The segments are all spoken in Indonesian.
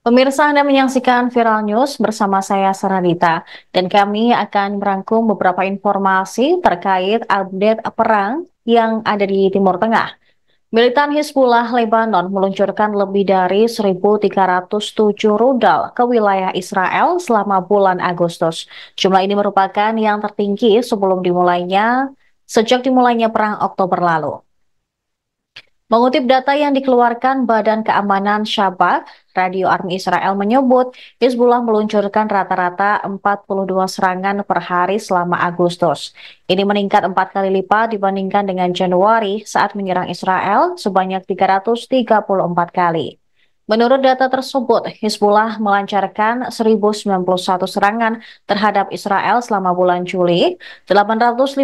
Pemirsa, Anda menyaksikan Viral News bersama saya Saranita, dan kami akan merangkum beberapa informasi terkait update perang yang ada di Timur Tengah. Militan Hizbullah Lebanon meluncurkan lebih dari 1.307 rudal ke wilayah Israel selama bulan Agustus. Jumlah ini merupakan yang tertinggi sejak dimulainya perang Oktober lalu. Mengutip data yang dikeluarkan Badan Keamanan Syabak, Radio Army Israel menyebut Hizbullah meluncurkan rata-rata 42 serangan per hari selama Agustus. Ini meningkat 4 kali lipat dibandingkan dengan Januari saat menyerang Israel sebanyak 334 kali. Menurut data tersebut, Hizbullah melancarkan 1.091 serangan terhadap Israel selama bulan Juli, 855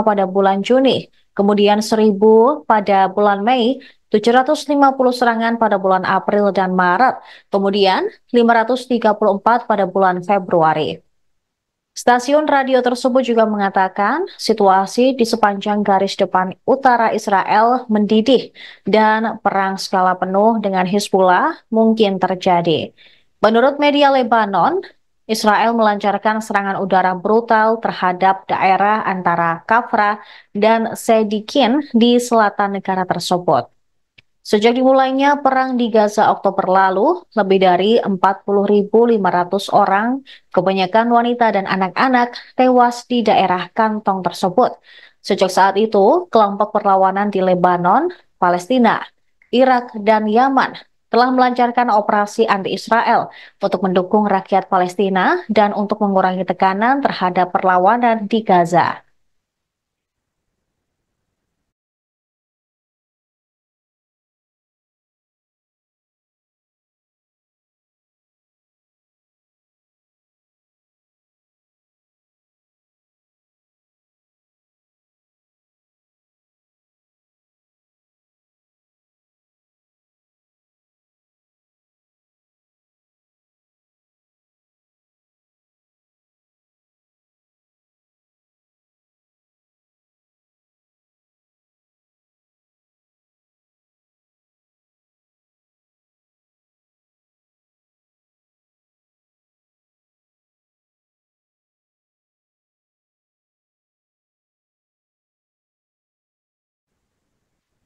pada bulan Juni, kemudian 1.000 pada bulan Mei, 750 serangan pada bulan April dan Maret, kemudian 534 pada bulan Februari. Stasiun radio tersebut juga mengatakan situasi di sepanjang garis depan utara Israel mendidih dan perang skala penuh dengan Hizbullah mungkin terjadi. Menurut media Lebanon, Israel melancarkan serangan udara brutal terhadap daerah antara Kafra dan Sedikin di selatan negara tersebut. Sejak dimulainya perang di Gaza Oktober lalu, lebih dari 40.500 orang, kebanyakan wanita dan anak-anak, tewas di daerah kantong tersebut. Sejak saat itu, kelompok perlawanan di Lebanon, Palestina, Irak, dan Yaman telah melancarkan operasi anti-Israel untuk mendukung rakyat Palestina dan untuk mengurangi tekanan terhadap perlawanan di Gaza.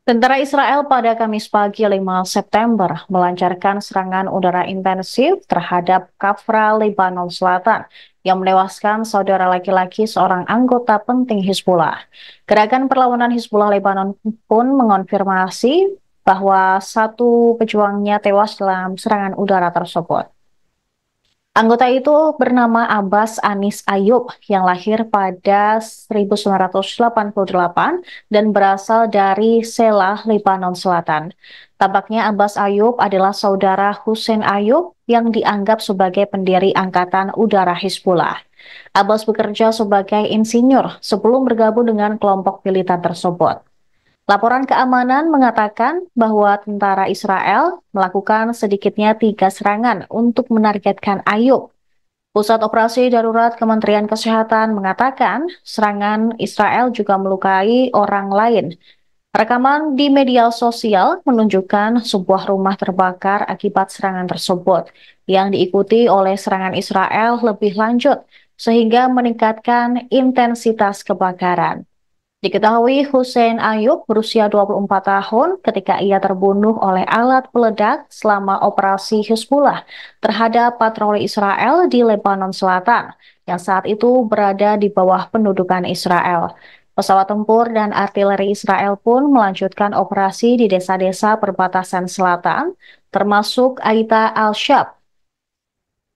Tentara Israel pada Kamis pagi 5 September melancarkan serangan udara intensif terhadap Kafra, Lebanon Selatan yang menewaskan saudara laki-laki seorang anggota penting Hizbullah. Gerakan perlawanan Hizbullah Lebanon pun mengonfirmasi bahwa satu pejuangnya tewas dalam serangan udara tersebut. Anggota itu bernama Abbas Anis Ayub yang lahir pada 1988 dan berasal dari Selah, Lebanon Selatan. Tampaknya Abbas Ayub adalah saudara Hussein Ayub yang dianggap sebagai pendiri Angkatan Udara Hizbullah. Abbas bekerja sebagai insinyur sebelum bergabung dengan kelompok militan tersebut. Laporan keamanan mengatakan bahwa tentara Israel melakukan sedikitnya 3 serangan untuk menargetkan Ayub. Pusat Operasi Darurat Kementerian Kesehatan mengatakan serangan Israel juga melukai orang lain. Rekaman di media sosial menunjukkan sebuah rumah terbakar akibat serangan tersebut, yang diikuti oleh serangan Israel lebih lanjut, sehingga meningkatkan intensitas kebakaran. Diketahui Hussein Ayub berusia 24 tahun ketika ia terbunuh oleh alat peledak selama operasi Hizbullah terhadap patroli Israel di Lebanon Selatan yang saat itu berada di bawah pendudukan Israel. Pesawat tempur dan artileri Israel pun melanjutkan operasi di desa-desa perbatasan selatan, termasuk Aita al-Shab,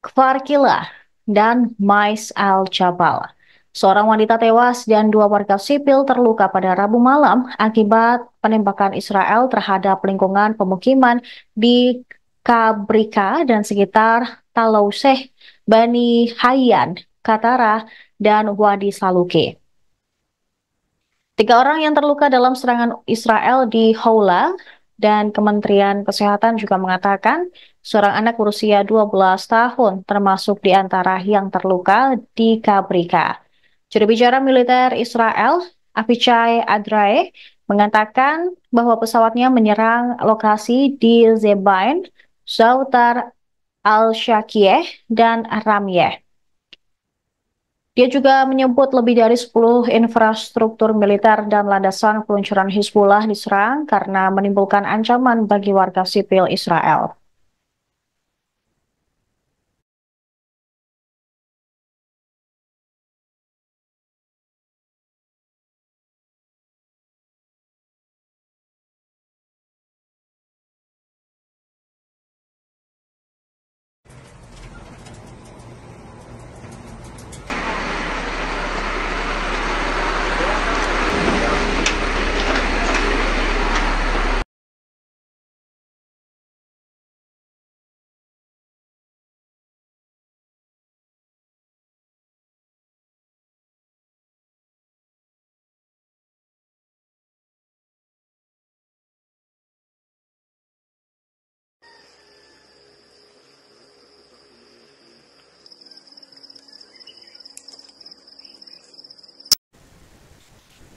Kfar Kila, dan Mais al-Jabal. Seorang wanita tewas dan 2 warga sipil terluka pada Rabu malam akibat penembakan Israel terhadap lingkungan pemukiman di Kabrika dan sekitar Talauseh, Bani Hayyan, Katara, dan Wadi Saluki. 3 orang yang terluka dalam serangan Israel di Houla, dan Kementerian Kesehatan juga mengatakan seorang anak berusia 12 tahun termasuk di antara yang terluka di Kabrika. Juru bicara militer Israel, Avichai Adrae, mengatakan bahwa pesawatnya menyerang lokasi di Zebain, Zautar Al-Shakiyeh, dan Ramyeh. Dia juga menyebut lebih dari 10 infrastruktur militer dan landasan peluncuran Hizbullah diserang karena menimbulkan ancaman bagi warga sipil Israel.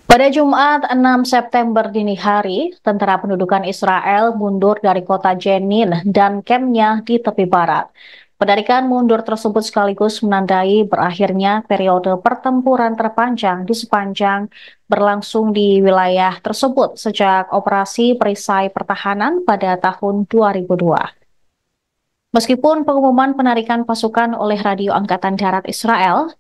Pada Jumat 6 September dini hari, tentara pendudukan Israel mundur dari kota Jenin dan kampnya di tepi barat. Penarikan mundur tersebut sekaligus menandai berakhirnya periode pertempuran terpanjang di sepanjang berlangsung di wilayah tersebut sejak operasi perisai pertahanan pada tahun 2002. Meskipun pengumuman penarikan pasukan oleh Radio Angkatan Darat Israel,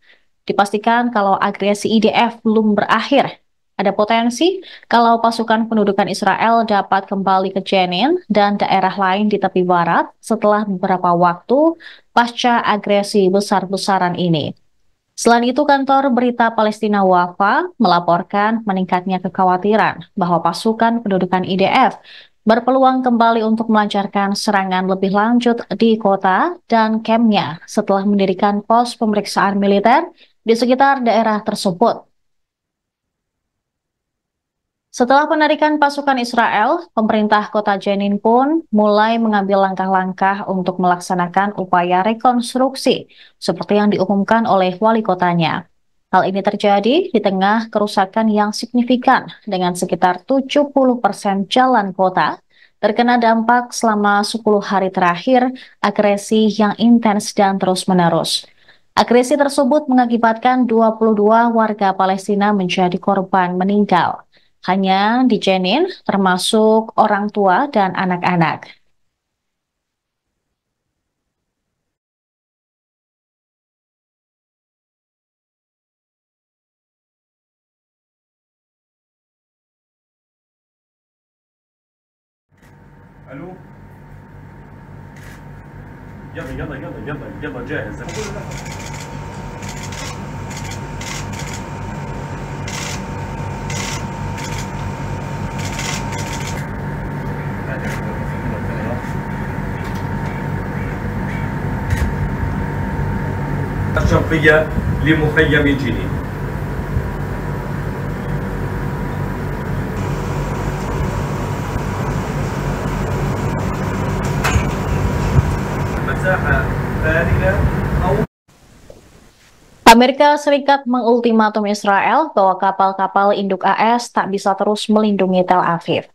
dipastikan kalau agresi IDF belum berakhir. Ada potensi kalau pasukan pendudukan Israel dapat kembali ke Jenin dan daerah lain di tepi barat setelah beberapa waktu pasca agresi besar-besaran ini. Selain itu, kantor berita Palestina Wafa melaporkan meningkatnya kekhawatiran bahwa pasukan pendudukan IDF berpeluang kembali untuk melancarkan serangan lebih lanjut di kota dan kampnya setelah mendirikan pos pemeriksaan militer di sekitar daerah tersebut. Setelah penarikan pasukan Israel, pemerintah kota Jenin pun mulai mengambil langkah-langkah untuk melaksanakan upaya rekonstruksi seperti yang diumumkan oleh wali kotanya. Hal ini terjadi di tengah kerusakan yang signifikan dengan sekitar 70% jalan kota terkena dampak selama 10 hari terakhir agresi yang intens dan terus-menerus. Agresi tersebut mengakibatkan 22 warga Palestina menjadi korban meninggal. Hanya di Jenin, termasuk orang tua dan anak-anak. الو يلا يلا يلا يلا يلا جاهز الشرقية لمخيم جنين. مساحة فارغة أو Amerika Serikat mengultimatum Israel bahwa kapal-kapal induk AS tak bisa terus melindungi Tel Aviv.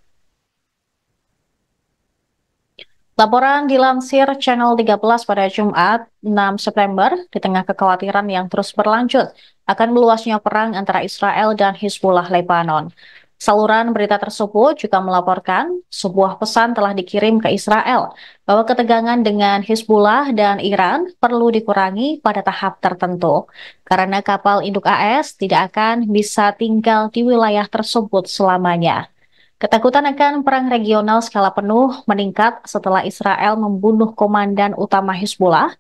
Laporan dilansir Channel 13 pada Jumat 6 September di tengah kekhawatiran yang terus berlanjut akan meluasnya perang antara Israel dan Hizbullah Lebanon. Saluran berita tersebut juga melaporkan sebuah pesan telah dikirim ke Israel bahwa ketegangan dengan Hizbullah dan Iran perlu dikurangi pada tahap tertentu karena kapal induk AS tidak akan bisa tinggal di wilayah tersebut selamanya. Ketakutan akan perang regional skala penuh meningkat setelah Israel membunuh komandan utama Hizbullah,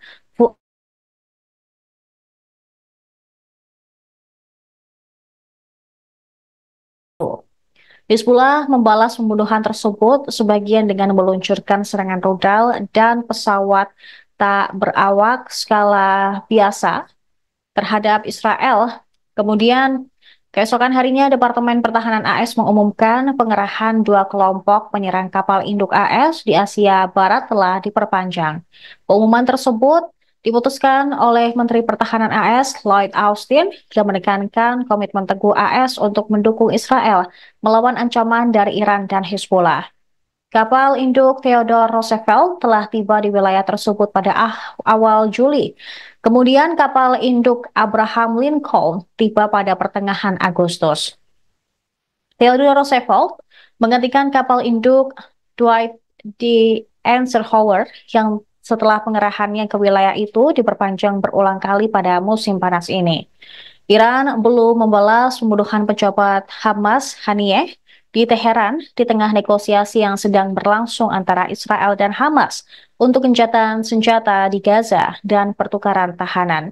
Hizbullah membalas pembunuhan tersebut sebagian dengan meluncurkan serangan rudal dan pesawat tak berawak skala biasa terhadap Israel. Kemudian, keesokan harinya Departemen Pertahanan AS mengumumkan pengerahan 2 kelompok penyerang kapal induk AS di Asia Barat telah diperpanjang. Pengumuman tersebut diputuskan oleh Menteri Pertahanan AS Lloyd Austin yang menekankan komitmen teguh AS untuk mendukung Israel melawan ancaman dari Iran dan Hizbullah. Kapal induk Theodore Roosevelt telah tiba di wilayah tersebut pada awal Juli. Kemudian kapal induk Abraham Lincoln tiba pada pertengahan Agustus. Theodore Roosevelt menggantikan kapal induk Dwight D. Eisenhower yang setelah pengerahannya ke wilayah itu diperpanjang berulang kali pada musim panas ini. Iran belum membalas pembunuhan pejabat Hamas Haniyeh di Teheran di tengah negosiasi yang sedang berlangsung antara Israel dan Hamas untuk gencatan senjata di Gaza dan pertukaran tahanan.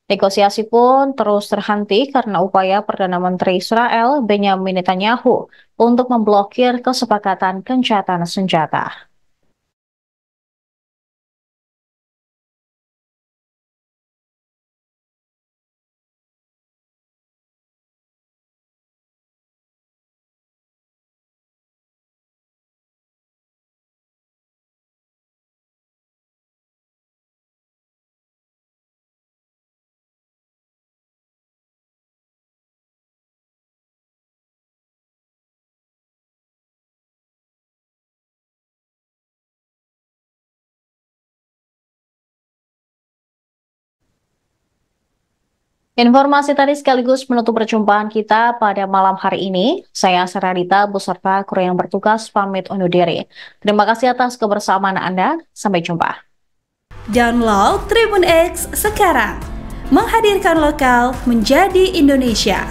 Negosiasi pun terus terhenti karena upaya Perdana Menteri Israel Benjamin Netanyahu untuk memblokir kesepakatan gencatan senjata. Informasi tadi sekaligus menutup perjumpaan kita pada malam hari ini. Saya Saradita beserta kru yang bertugas pamit undur diri. Terima kasih atas kebersamaan Anda. Sampai jumpa. Download Tribun X sekarang. Menghadirkan lokal menjadi Indonesia.